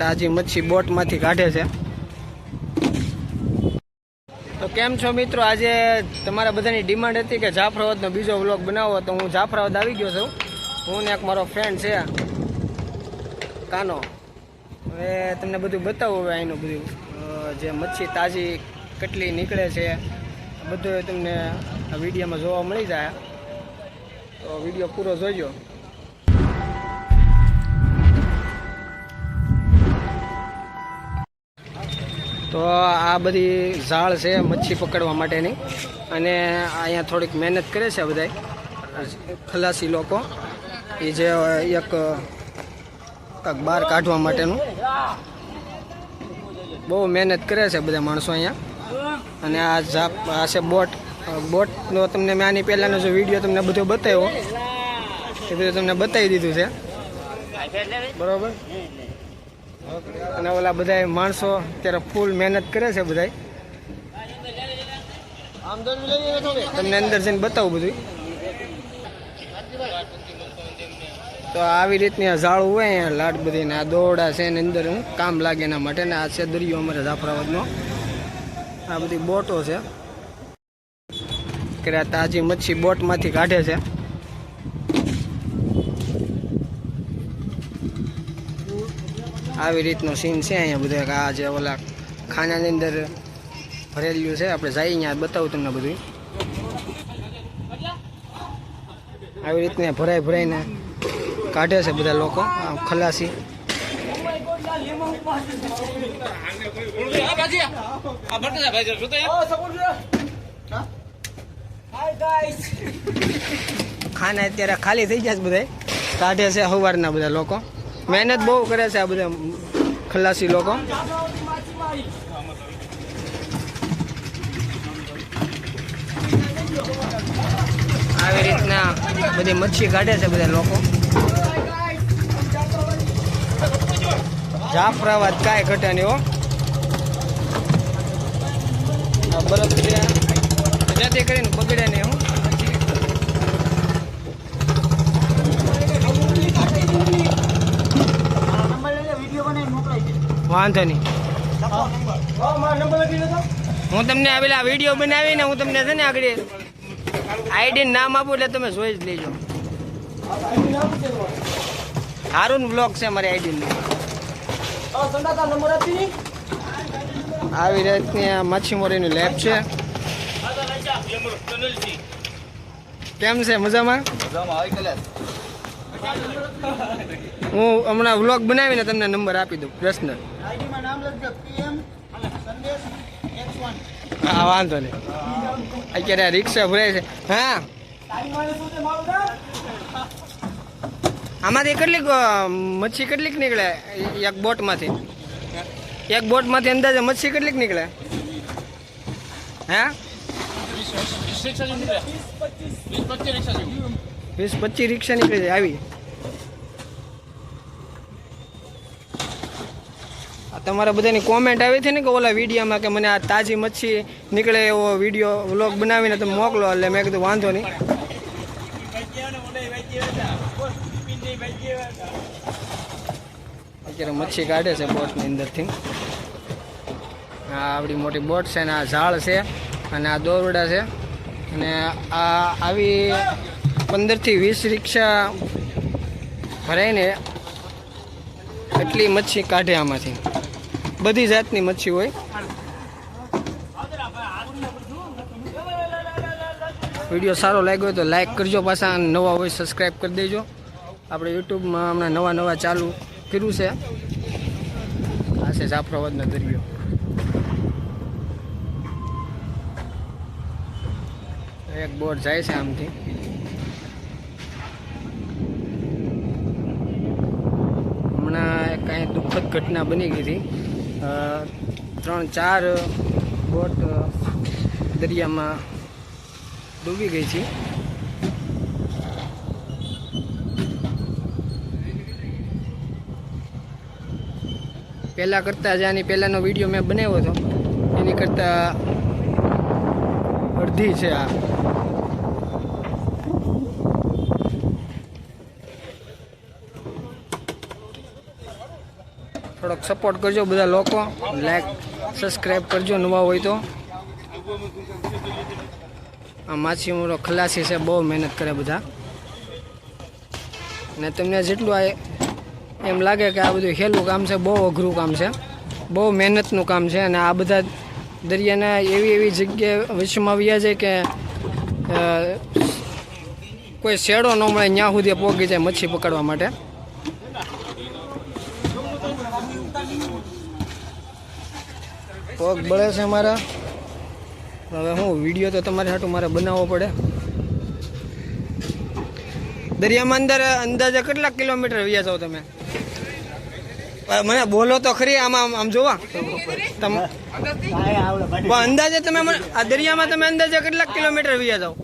તાજી મચ્છી બોટમાંથી કાઢે છે. તો કેમ છો મિત્રો? આજે તમારા બધાની ડિમાન્ડ હતી કે જાફરાબાદનો બીજો વ્લોગ બનાવો, તો હું જાફરાબાદ આવી ગયો છું. હું ને એક મારો ફ્રેન્ડ છે કાનો. હવે તમને બધું બતાવું. હવે અહીંનું બધું જે મચ્છી તાજી કેટલી નીકળે છે બધું તમને આ વિડીયોમાં જોવા મળી જાય, તો વિડીયો પૂરો જોજો. તો આ બધી ઝાડ છે મચ્છી પકડવા માટેની, અને અહીંયા થોડીક મહેનત કરે છે બધા ખલાસી લોકો. એ જે એક બહાર કાઢવા માટેનું બહુ મહેનત કરે છે બધા માણસો અહીંયા. અને આ છે બોટનો તમને મેં આની પહેલાંનો જો વિડીયો તમને બધો બતાવ્યો એ બધું તમને બતાવી દીધું છે, બરાબર. અને ઓલા બધા માણસો અત્યારે ફૂલ મહેનત કરે છે બધા. તમને અંદર જઈને બતાવું બધું. તો આવી રીતની આ ઝાડું હોય અહીંયા લાડ બધી ને આ દોરડા છે ને અંદર હું કામ લાગે એના માટે. ને આ છે દરિયો અમારે જાફરાબાદનો. આ બધી બોટો છે કે તાજી મચ્છી બોટમાંથી કાઢે છે. આવી રીતનો સીન છે અહીંયા બધા. આ જે ઓલા ખાનાની અંદર ભરેલું છે, આપણે જઈએ અહીંયા બતાવું તમને બધું. આવી રીતને ભરાઈને કાઢે છે બધા લોકો ખલાસી. ખાના અત્યારે ખાલી થઈ ગયા છે બધા, કાઢે છે સવારના બધા લોકો. મહેનત બહુ કરે છે આ બધા ખલાસી લોકો. આવી રીતના બધી મચ્છી કાઢે છે બધા લોકો. જાફરાબાદ કાંઈ ઘટે નહીં હો. બરફ જેથી કરીને બગડે નહીં હું. વાંધો નહીં, હું તમને આવેલા વિડીયો બનાવીને હું તમને છે ને આગળ આઈડી નામ આપું એટલે તમે જોઈ જ લેજો. સારું બ્લોગ છે મારી આઈડી. આવી રીતની આ માછીમારીની લેબ છે. કેમ છે? મજામાં? હું હમણાં વ્લોગ બનાવીને તમને નંબર આપી દઉં પર્સનલ. હા વાંધો નહીં. અત્યારે રિક્ષા ભરાય છે. હા આમાંથી કેટલીક મચ્છી કેટલીક નીકળે એક બોટમાંથી? એક બોટમાંથી અંદાજે મચ્છી કેટલીક નીકળે? હા 20-25 રિક્ષા નીકળી જાય. આવી તમારા બધાની કોમેન્ટ આવી હતી ને કે ઓલા વિડીયોમાં કે મને આ તાજી મચ્છી નીકળે એવો વિડીયો વ્લોગ બનાવીને તમે મોકલો, એટલે મેં કીધું વાંધો નહીં. અત્યારે મચ્છી કાઢે છે બોટની અંદરથી. આ આવડી મોટી બોટ છે ને આ ઝાડ છે અને આ દોરડા છે. અને આ આવી 15થી 20 રિક્ષા ભરાઈને એટલી મચ્છી કાઢે આમાંથી. બધી જાતની મચ્છી હોય. વિડીયો સારો લાગ્યો હોય તો લાઈક કરજો, પાછા નવા હોય સબસ્ક્રાઈબ કરી દેજો. આપણે યુટ્યુબમાં હમણાં નવા ચાલુ કર્યું છે. આ છે જાફરાબાદનો દરિયો. એક બોટ જાય છે આમથી. હમણાં કાંઈ દુઃખદ ઘટના બની ગઈ હતી. 3-4 બોટ દરિયામાં ડૂબી ગઈ છે. પહેલાં કરતાં જ આની પહેલાંનો વિડીયો મેં બનાવ્યો હતો એની કરતાં અડધી છે આ. થોડોક સપોર્ટ કરજો બધા લોકો, લાઈક સબસ્ક્રાઈબ કરજો નવા હોય તો. આ માછીમારો ખલાસી છે, બહુ મહેનત કરે બધા. ને તમને જેટલું આ એમ લાગે કે આ બધું સહેલું કામ છે, બહુ અઘરું કામ છે, બહુ મહેનતનું કામ છે. અને આ બધા દરિયાના એવી જગ્યાએ વિશ્વમાં આવ્યા છે કે કોઈ શેડો ન મળે ત્યાં સુધી પહોંચી જાય મચ્છી પકડવા માટે. પગ બળે છે મારા. હવે હું વિડીયો તો તમારે હાટું મારે બનાવવો પડે. દરિયામાં અંદર અંદાજે કેટલા કિલોમીટર વ્યા જાઓ તમે? મને બોલો તો ખરી. આમાં આમ જોવા તમે અંદાજે તમે આ દરિયામાં તમે અંદાજે કેટલા કિલોમીટર વ્યા જાઓ?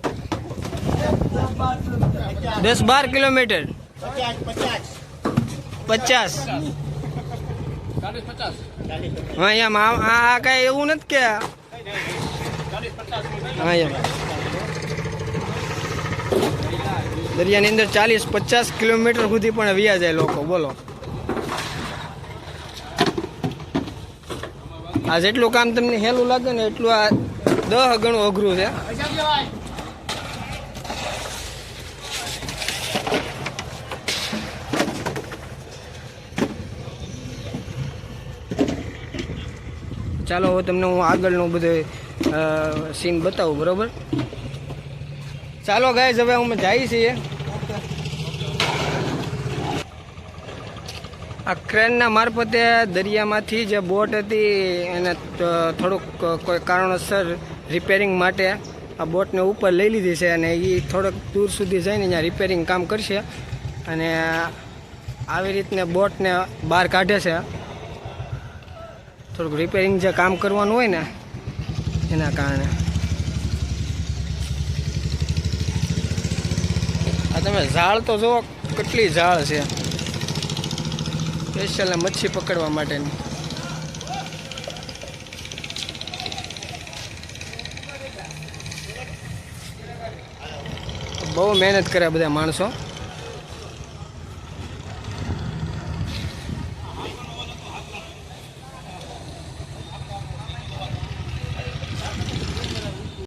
10-12 કિલોમીટર. 50. હા એમ આ કઈ એવું નથી કે હા એમ દરિયાની અંદર 40-50 કિલોમીટર સુધી પણ વ્યા જાય લોકો. બોલો, આ જેટલું કામ તમને હેલું લાગે ને એટલું આ 10 ગણું અઘરું છે. ચાલો હવે તમને હું આગળનું બધું સીન બતાવું, બરોબર? ચાલો ગાઈસ, હવે અમે જઈએ છીએ. આ ક્રેનના મારફતે દરિયામાંથી જે બોટ હતી એને થોડુંક કોઈ કારણોસર રિપેરિંગ માટે આ બોટને ઉપર લઈ લીધી છે. અને એ થોડોક દૂર સુધી જઈને અહીંયા રિપેરિંગ કામ કરશે. અને આવી રીતને બોટને બહાર કાઢે છે. થોડુંક રિપેરિંગ જે કામ કરવાનું હોય ને એના કારણે. આ તમે ઝાડ તો જુઓ, કેટલી ઝાડ છે સ્પેશિયલ મચ્છી પકડવા માટેની. બહુ મહેનત કરે બધા માણસો.